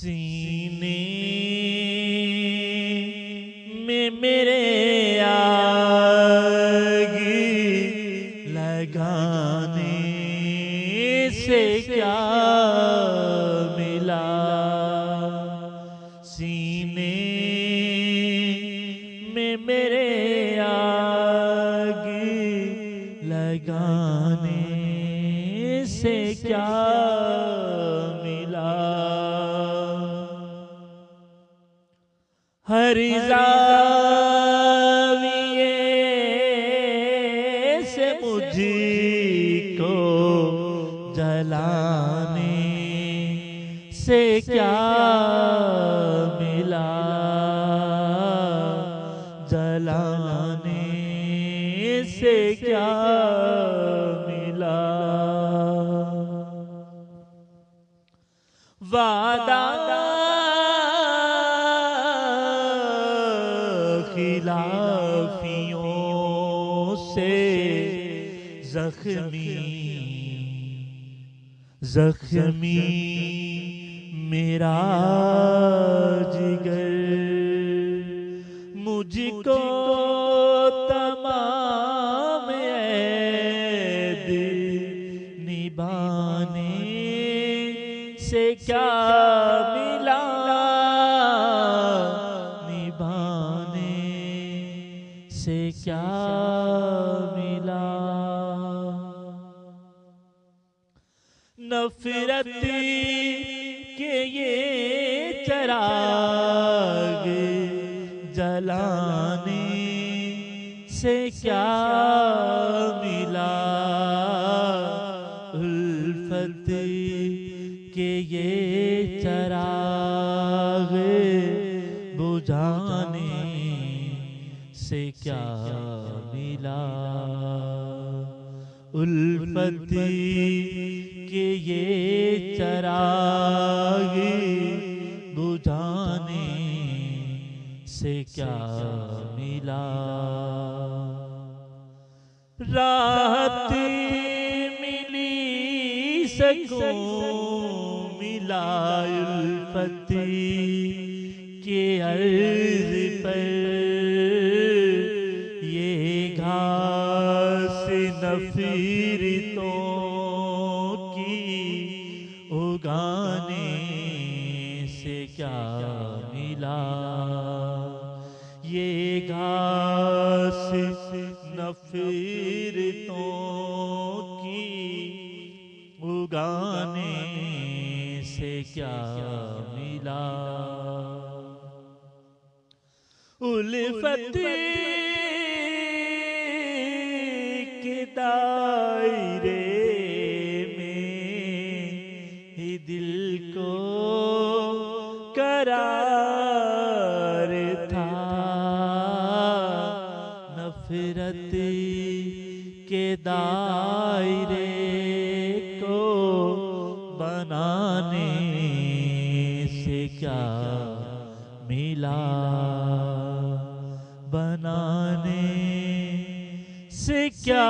سینے میں میرے آگ لگانے سے کیا ملا، سینے میں میرے آگ لگانے سے کیا ملا، ہر زاویے سے مجھ کو جلانے سے کیا ملا، جلانے سے کیا ملا، وعدہ خلافیوں سے زخمی میرا جگر، مجھ کو تمام عید نبھانے سے کیا ملا، نبھانے سے کیا ملا، نفرت کے یہ چراغ جلانے سے کیا ملا، الفت کے یہ چراغ بجھانے سے کیا ملا، الفت کہ یہ چراغ بجھانے سے کیا ملا، راحت ملی سکون ملا، الفت کے عرض پر یہ گھاس نفرتوں اگانے سے کیا ملا، یہ گھاس نفرتوں کی اگانے سے کیا ملا، الفت کے دائرے دل کو قرار تھا، نفرت کے دائرے کو بنانے سے کیا ملا، بنانے سے کیا